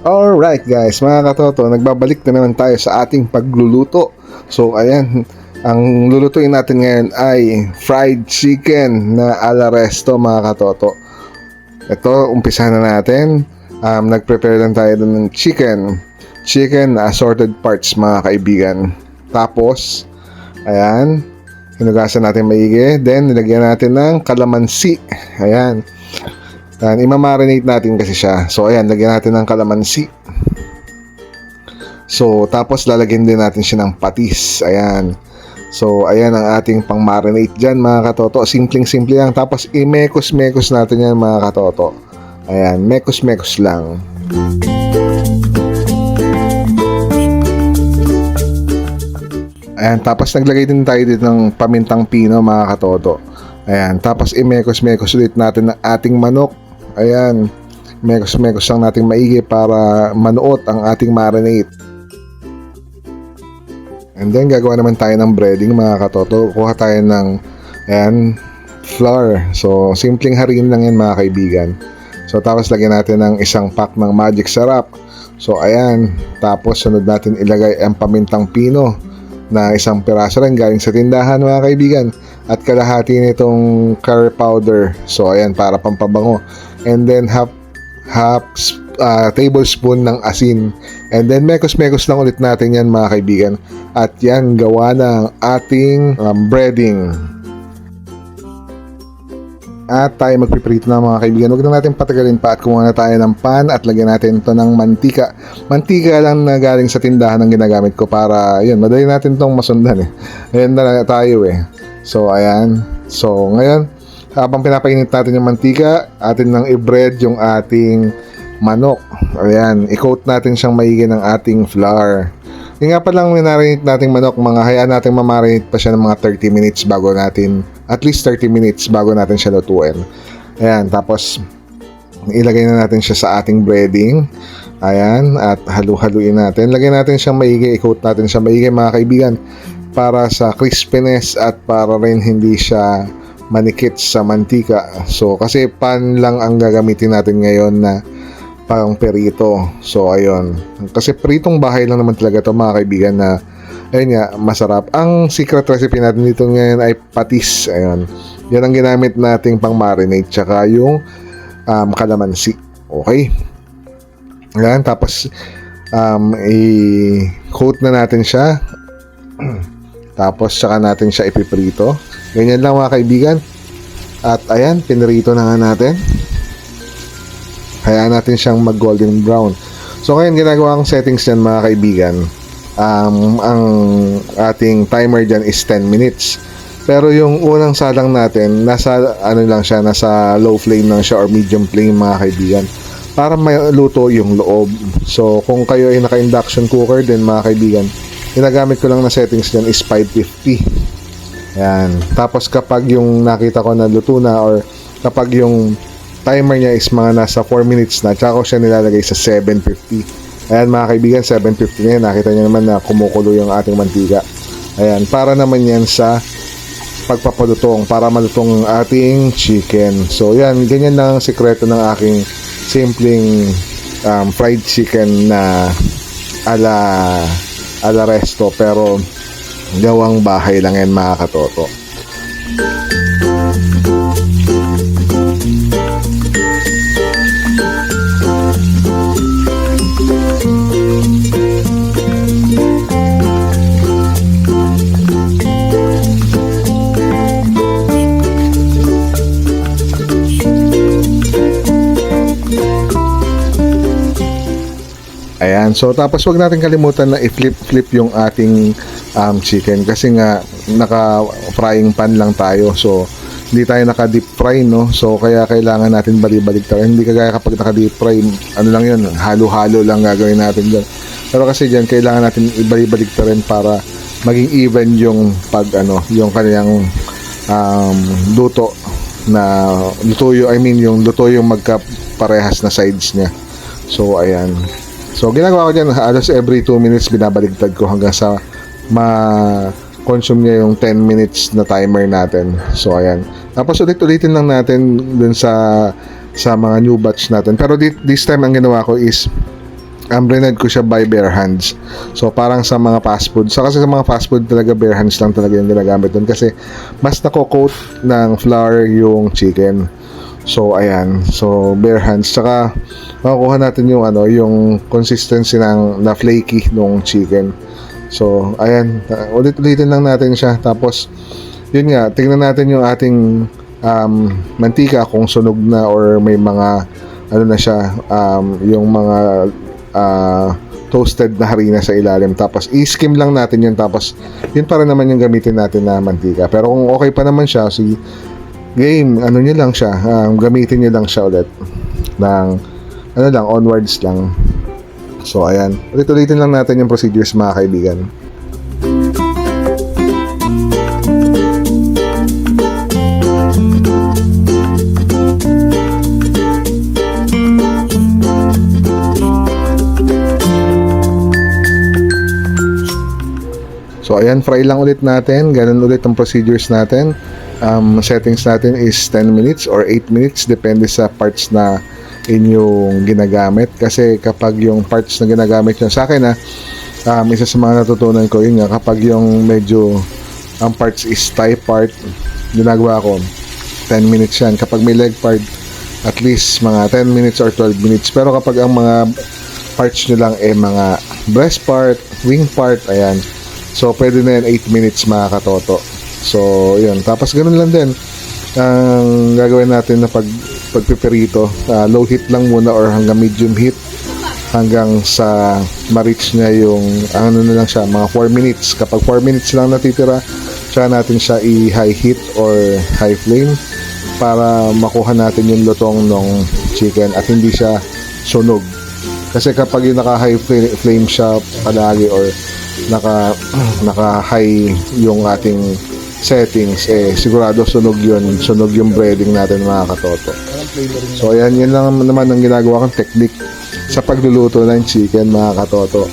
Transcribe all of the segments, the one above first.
Alright guys, mga katoto, nagbabalik na naman tayo sa ating pagluluto. So ayan, ang lulutuin natin ngayon ay fried chicken na ala resto, mga katoto. Ito, umpisa na natin. Nag-prepare lang tayo ng chicken na assorted parts, mga kaibigan. Tapos, ayan, hinugasan natin maigi. Then, nilagyan natin ng kalamansi. Ayan. Ayan, imamarinate natin kasi siya. So, ayan, lagyan natin ng kalamansi. So, tapos lalagyan din natin siya ng patis. Ayan. So, ayan ang ating pang-marinate dyan, mga katoto. Simpleng-simple lang. Tapos, i-mekos-mekos natin yan, mga katoto. Ayan, mekos-mekos lang. Ayan, tapos naglagay din tayo dito ng pamintang pino, mga katoto. Ayan, tapos i-mekos-mekos ulit natin ang ating manok. Ayan, mekos-mekos lang natin maigi para manuot ang ating marinade. And then, gagawa naman tayo ng breading, mga katoto. Kuha tayo ng, ayan, flour. So, simpleng harin lang yan, mga kaibigan. So, tapos lagyan natin ng isang pack ng magic syrup. So, ayan, tapos sunod natin ilagay ang pamintang pino na isang piraso rin galing sa tindahan, mga kaibigan, at kalahati nitong curry powder. So, ayan, para pampabango. And then half tablespoon ng asin. And then mekos-mekos lang ulit natin yan, mga kaibigan. At yan, gawa ng ating breading. At tayo magpiprito na, mga kaibigan. Huwag na natin patagalin pa at kumuha na tayo ng pan at lagyan natin ito ng mantika. Mantika lang na galing sa tindahan ang ginagamit ko para, yun, madali natin itong masundan eh. Ayan na tayo eh. So, ayan. So, ngayon, habang pinapainit natin yung mantika, atin nang i-bread yung ating manok. Ayan, i-coat natin siyang maigi ng ating flour. Yung nga palang minarinate nating manok, mga hayaan natin mamarinate pa siya ng mga 30 minutes bago natin, at least 30 minutes bago natin siya lutuin. Ayan, tapos ilagay na natin siya sa ating breading. Ayan, at halu-haluin natin. Lagyan natin siyang maigi, i-coat natin siyang maigi, mga kaibigan, para sa crispiness at para rin hindi siya manikit sa mantika. So, kasi pan lang ang gagamitin natin ngayon na pang perito. So, ayun. Kasi pritong bahay lang naman talaga ito, mga kaibigan, na ayun nga, masarap. Ang secret recipe natin dito ngayon ay patis. Ayun. Yan ang ginamit nating pang marinate. Tsaka yung kalamansi. Okay. Ayan. Tapos, i-coat na natin siya. Tapos, tsaka natin siya ipiprito. Ganyan lang, mga kaibigan. At ayan, pinrito na nga natin. Hayaan natin siyang mag golden brown. So ngayon, ginagawa kong settings dyan, mga kaibigan. Ang ating timer dyan is 10 minutes. Pero yung unang salang natin, nasa ano lang siya, nasa low flame lang siya or medium flame, mga kaibigan, para maluto yung loob. So kung kayo ay naka-induction cooker din, mga kaibigan, ginagamit ko lang na settings dyan is 550. Ayan. Tapos kapag yung nakita ko na luto na or kapag yung timer niya is mga nasa 4 minutes na, tsaka ko siya nilalagay sa 750. Ayan, mga kaibigan, 750 na yan. Nakita niyo naman na kumukulo yung ating mantika. Ayan, para naman yan sa pagpapalutong, para malutong ang ating chicken. So yan, ganyan lang ang sikreto ng aking simpleng fried chicken na ala resto, pero gawang bahay lang yan, mga katoto. Ayan, so tapos wag natin kalimutan na i-flip yung ating chicken kasi nga naka-frying pan lang tayo. So hindi tayo naka-deep fry, no? So kaya kailangan natin bali-baligtaran. Hindi kagaya kapag naka-deep fry, ano lang yun, halo-halo lang gagawin natin dyan. Pero kasi dyan kailangan natin ibali-baligtaran para maging even yung yung kanyang luto na lutuyo, yung lutuyo magkaparehas na sides niya. So ayan. So, ginagawa ko dyan, halos every 2 minutes binabaligtad ko hanggang sa ma-consume niya yung 10 minutes na timer natin. So, ayan. Tapos, ulit-ulitin lang natin dun sa mga new batch natin. Pero this time, ang ginawa ko is brinad ko siya by bare hands. So parang sa mga fast food, kasi sa mga fast food talaga bare hands lang talaga yung ginagamit doon kasi mas nako-coat ng flour yung chicken. So ayan, so bare hands, tsaka makukuha natin yung yung consistency na flaky nung chicken. So ayan, ulit-ulitin lang natin siya, tapos yun nga, tingnan natin yung ating mantika kung sunog na or may mga na siya, yung mga toasted na harina sa ilalim, tapos i-skim lang natin yun, tapos yun para naman yung gamitin natin na mantika. Pero kung okay pa naman siya, game, nyo lang siya, gamitin nyo lang siya ulit ng onwards lang. So ayan, ulit-ulitin lang natin yung procedures mga kaibigan. So ayan, fry lang ulit natin, ganun ulit ang procedures natin. Settings natin is 10 minutes or 8 minutes, depende sa parts na inyong ginagamit. Kasi kapag yung parts na ginagamit nyo, sa akin isa sa mga natutunan ko, yun nga, kapag yung medyo ang parts is thigh part, ginagawa ko 10 minutes yan. Kapag may leg part, at least mga 10 minutes or 12 minutes. Pero kapag ang mga parts nyo lang mga breast part, wing part, ayan, so pwede na yan 8 minutes mga katoto. So yun, tapos ganun lang din ang gagawin natin na pagpiperito. Low heat lang muna or hanggang medium heat, hanggang sa ma-reach niya yung na lang siya, mga 4 minutes. Kapag 4 minutes lang natitira, tsaka natin siya i-high heat or high flame para makuha natin yung lutong ng chicken at hindi siya sunog. Kasi kapag yung naka-high flame siya palagi or naka-high yung ating settings, sigurado sunog yung breading natin mga katoto. So ayan, yun lang naman ang ginagawa kong technique sa pagluluto ng chicken mga katoto.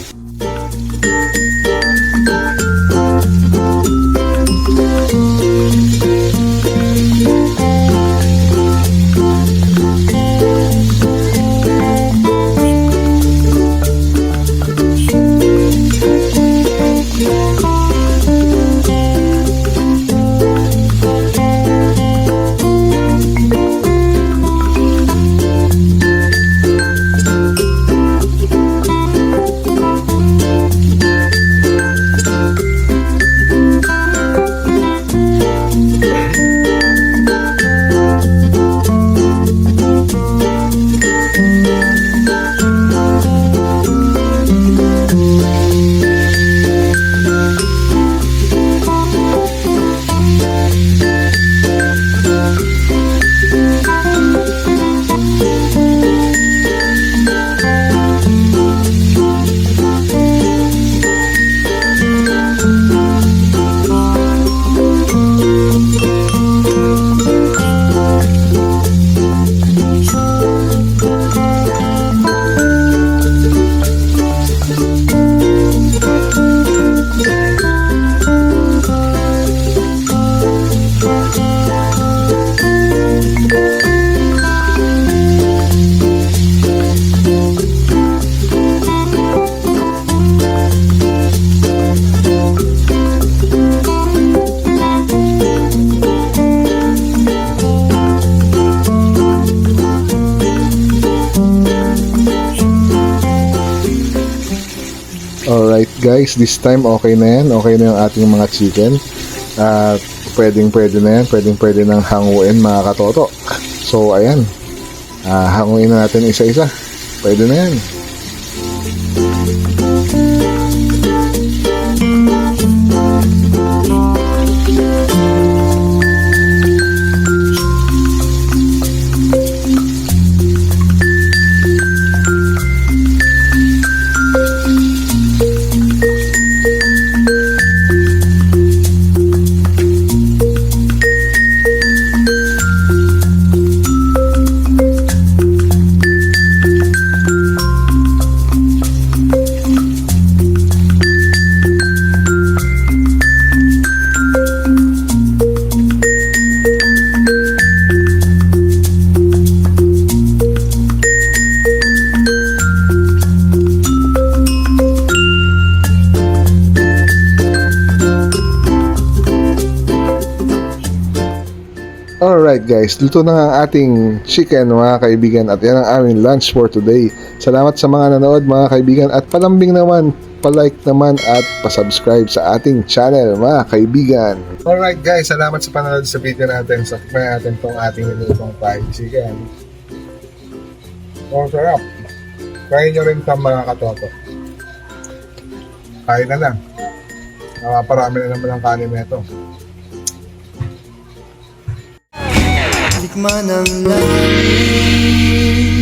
Alright guys, this time okay na yan. Okay na yung ating mga chicken. At pwede na yan. Pwede nang hanguin mga katoto. So ayan, hanguin na natin isa-isa. Pwede na yan. Alright guys, luto na nga ang ating chicken mga kaibigan at yan ang aming lunch for today. Salamat sa mga nanood mga kaibigan at palambing naman, palike naman at pasubscribe sa ating channel mga kaibigan. Alright guys, salamat sa panonood sa video natin. Subscribe natin itong ating nilutong fried chicken. Ang sarap. Try nyo rin sa mga katoto. Kain na lang. Parami na naman ang kanin na ito. Tikman ang langit